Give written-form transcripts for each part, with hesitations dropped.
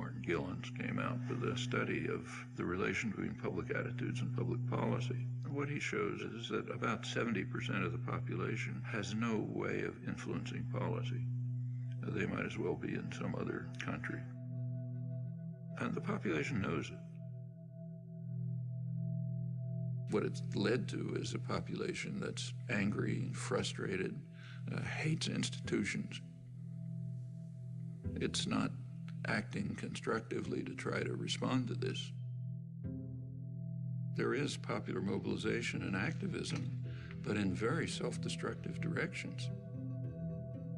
Martin Gilens came out with a study of the relation between public attitudes and public policy. What he shows is that about 70% of the population has no way of influencing policy. They might as well be in some other country. And the population knows it. What it's led to is a population that's angry, frustrated, hates institutions. It's not acting constructively to try to respond to this. There is popular mobilization and activism, but in very self-destructive directions.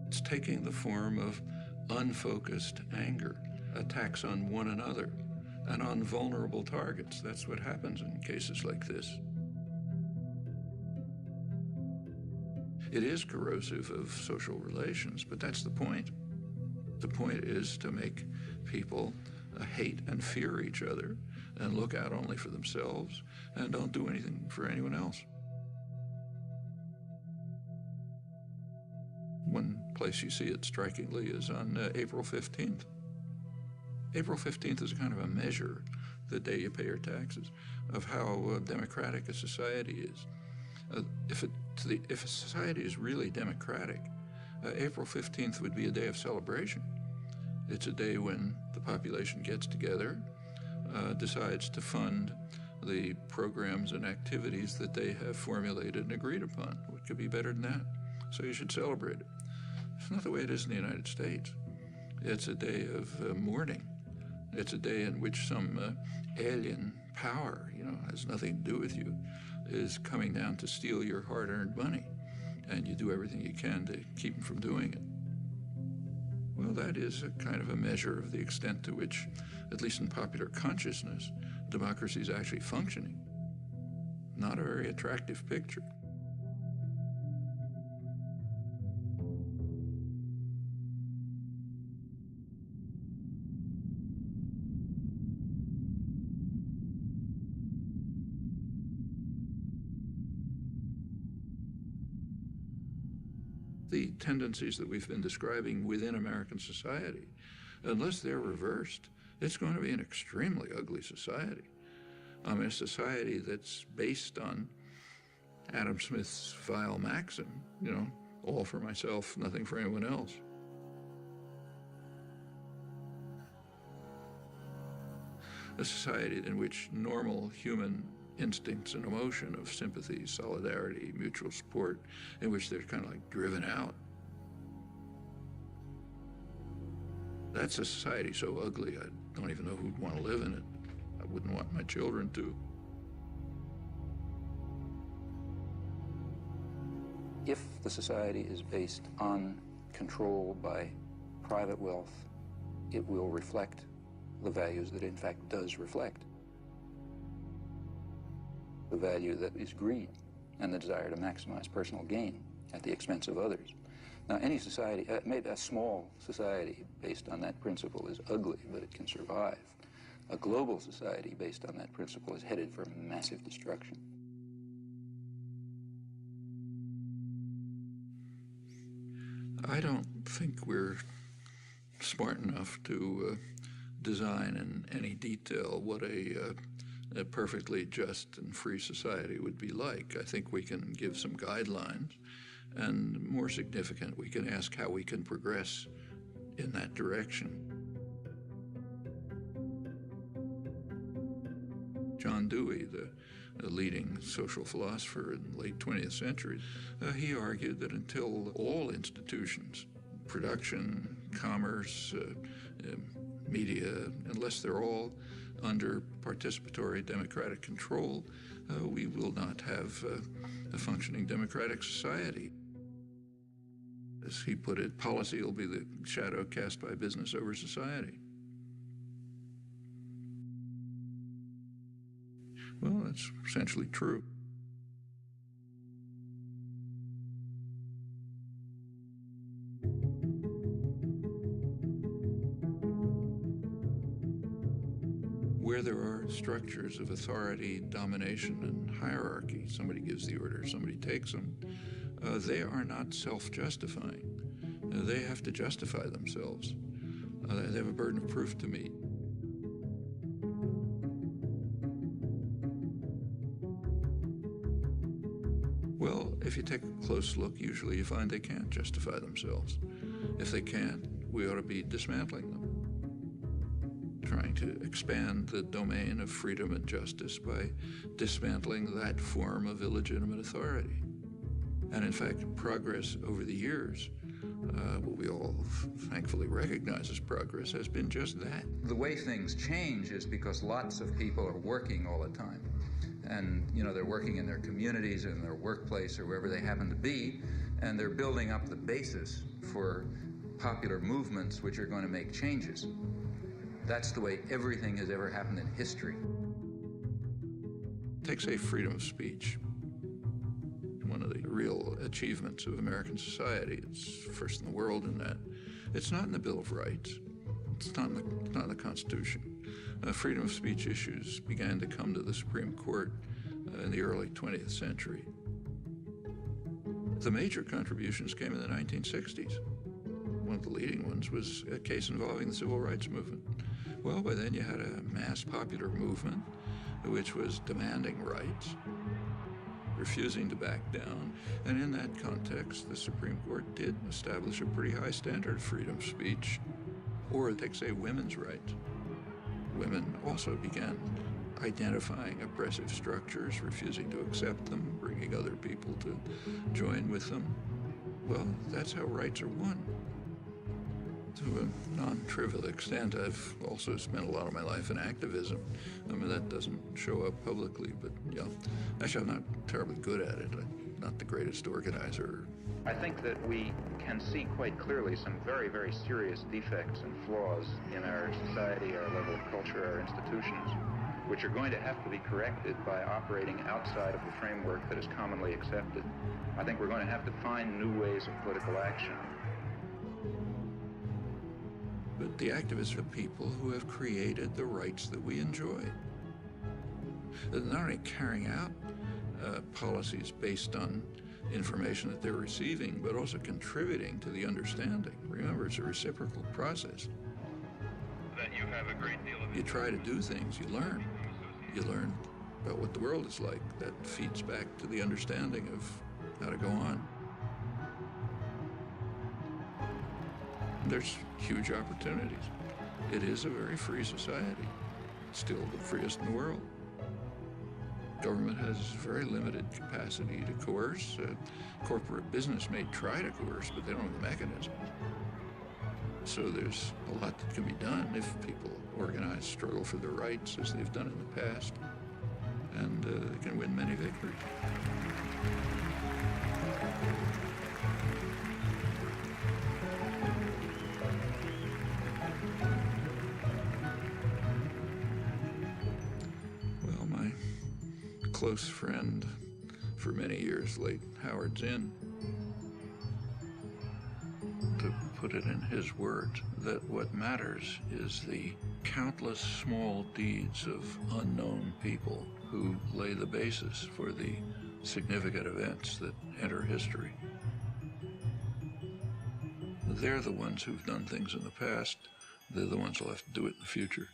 It's taking the form of unfocused anger, attacks on one another, and on vulnerable targets. That's what happens in cases like this. It is corrosive of social relations, but that's the point. The point is to make people hate and fear each other and look out only for themselves and don't do anything for anyone else. One place you see it strikingly is on April 15th. April 15th is kind of a measure, the day you pay your taxes, of how democratic a society is. If a society is really democratic, April 15th would be a day of celebration. It's a day when the population gets together, decides to fund the programs and activities that they have formulated and agreed upon. What could be better than that? So you should celebrate it. It's not the way it is in the United States. It's a day of mourning. It's a day in which some alien power, has nothing to do with you, is coming down to steal your hard-earned money, and you do everything you can to keep them from doing it. Well, that is a kind of a measure of the extent to which, at least in popular consciousness, democracy is actually functioning. Not a very attractive picture. The tendencies that we've been describing within American society, unless they're reversed, it's going to be an extremely ugly society. A society that's based on Adam Smith's vile maxim, all for myself, nothing for anyone else. A society in which normal human instincts and emotion of sympathy, solidarity, mutual support, in which they're kind of like driven out. That's a society so ugly, I don't even know who'd want to live in it. I wouldn't want my children to. If the society is based on control by private wealth, it will reflect the values that it in fact does reflect. The value that is greed and the desire to maximize personal gain at the expense of others. Now, any society, maybe a small society based on that principle is ugly, but it can survive. A global society based on that principle is headed for massive destruction. I don't think we're smart enough to design in any detail what a perfectly just and free society would be like. I think we can give some guidelines, and more significant, we can ask how we can progress in that direction. John Dewey, the leading social philosopher in the late 20th century, he argued that until all institutions, production, commerce, media, unless they're all under participatory democratic control, we will not have a functioning democratic society. As he put it, policy will be the shadow cast by business over society. Well, that's essentially true. Where there are structures of authority, domination, and hierarchy, somebody gives the order, somebody takes them, they are not self-justifying. They have to justify themselves. They have a burden of proof to meet. Well, if you take a close look, usually you find they can't justify themselves. If they can't, we ought to be dismantling them, trying to expand the domain of freedom and justice by dismantling that form of illegitimate authority. And in fact, progress over the years, what we all thankfully recognize as progress, has been just that. The way things change is because lots of people are working all the time. And, they're working in their communities, in their workplace, or wherever they happen to be, and they're building up the basis for popular movements which are going to make changes. That's the way everything has ever happened in history. Take, say, freedom of speech. One of the real achievements of American society. It's first in the world in that. It's not in the Bill of Rights. It's not in the Constitution. Freedom of speech issues began to come to the Supreme Court in the early 20th century. The major contributions came in the 1960s. One of the leading ones was a case involving the civil rights movement. Well, by then you had a mass popular movement which was demanding rights, refusing to back down, and in that context, the Supreme Court did establish a pretty high standard of freedom of speech, or take, say, women's rights. Women also began identifying oppressive structures, refusing to accept them, bringing other people to join with them. Well, that's how rights are won. To a non-trivial extent, I've also spent a lot of my life in activism. I mean, that doesn't show up publicly, but yeah. Actually, I'm not terribly good at it. I'm not the greatest organizer. I think that we can see quite clearly some very, very serious defects and flaws in our society, our level of culture, our institutions, which are going to have to be corrected by operating outside of the framework that is commonly accepted. I think we're going to have to find new ways of political action. But the activists are people who have created the rights that we enjoy. They're not only carrying out policies based on information that they're receiving, but also contributing to the understanding. Remember, it's a reciprocal process. That you have a great deal of... You try to do things, you learn. You learn about what the world is like. That feeds back to the understanding of how to go on. There's huge opportunities. It is a very free society. It's still the freest in the world. Government has very limited capacity to coerce. Corporate business may try to coerce, but they don't have the mechanisms. So there's a lot that can be done if people organize, struggle for their rights as they've done in the past, and they can win many victories. Well, my close friend for many years, late Howard Zinn, to put it in his words, that what matters is the countless small deeds of unknown people who lay the basis for the significant events that enter history. They're the ones who've done things in the past. They're the ones who'll have to do it in the future.